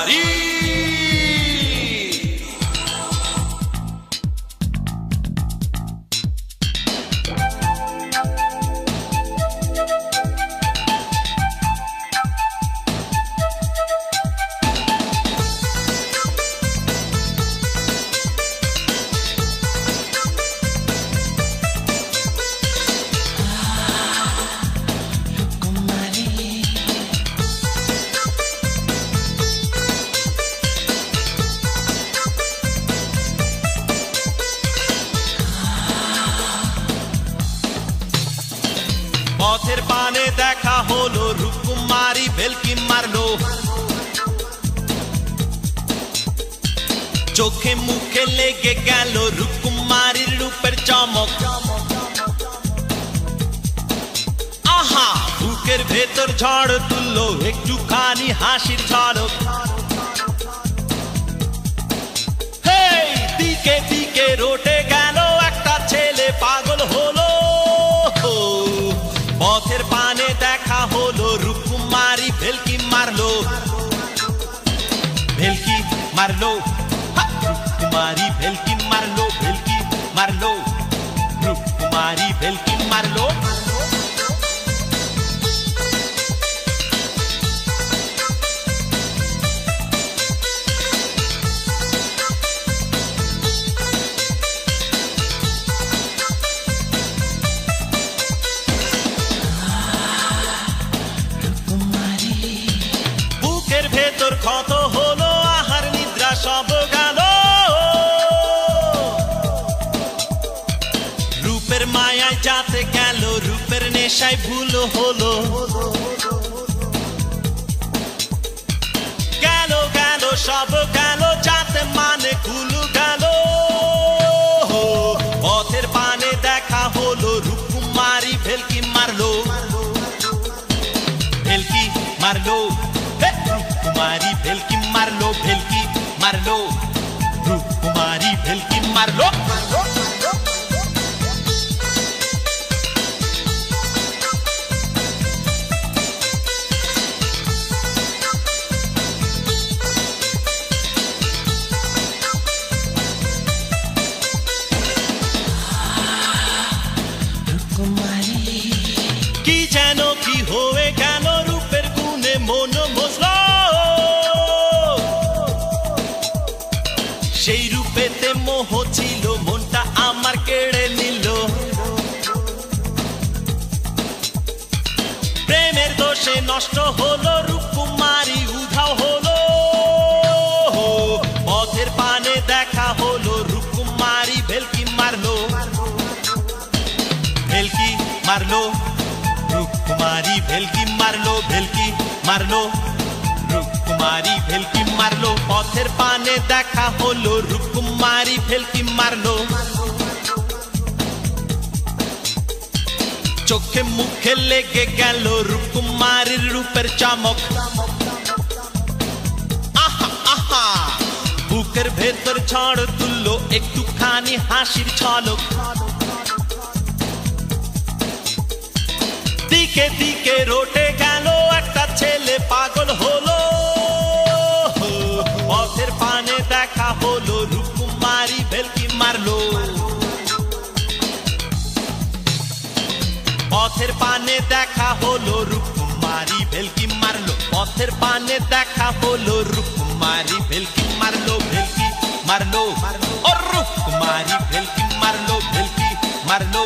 রূপকুমারী। পথের পানে দেখা হলো রূপকুমারী ভেলকি মারলো, চোখে মুখে লেগে গেল রূপকুমারীর রূপের চমক। আহা, বুকের ভেতর ঝড় তুললো একটুখানি হাসির ঝলক। হেই, দিকে দিকে রটে গেল একটা ছেলে পাগল হলো। পথের পানে দেখা হলো রূপকুমারী ভেলকি মারলো, ভেলকি মারলো, রূপকুমারী ভেলকি মারলো, ভেলকি মারলো, রূপকুমারী ভেলকি মারলো। বুকের ভেতর ক্ষত হলো, আহার নিদ্রা সব গেল। রূপের মায়ায় যাতে গেল, রূপের নেশায় ভুল হলো। গেল গেল সব গেল, যাতে মানে কুল গেল। পথের পানে দেখা হলো রূপকুমারী ভেলকি মারলো, ভেলকি মারলো, রূপকুমারী ভেলকি মারলো, ভেলকি মারলো, রূপকুমারী ভেলকি মারলো। কি যেন কি হয়ে গেল, রূপের গুণে মন মজলো। সেই রূপেতে মোহ ছিল, মনটা আমার কেড়ে নিল। প্রেমের দোষে নষ্ট হলো, রূপকুমারী উধাও হলো। পথের পানে দেখা হলো রূপকুমারী ভেলকি মারলো, ভেলকি মারলো, রূপকুমারী ভেলকি মারলো, ভেলকি মারলো, রূপকুমারী ভেলকি মারলো। পথের পানে দেখা হলো রূপকুমারী ভেলকি মারলো, চোখে মুখে লেগে গেল রূপকুমারীর রূপের চমক। আহা আহা, বুকের ভেতর ঝড় তুললো একটুখানি হাসির ঝলক। দিকে দিকে রটে গেল একটা ছেলে পাগল হলো। পথের পানে দেখা হলো রূপকুমারী ভেলকি মারলো, পথের পানে দেখা হলো রূপকুমারী ভেলকি মারলো, পথের পানে দেখা হলো রূপকুমারী ভেলকি মারলো, ভেলকি মারলো, ও রূপকুমারী ভেলকি মারলো, ভেলকি মারলো।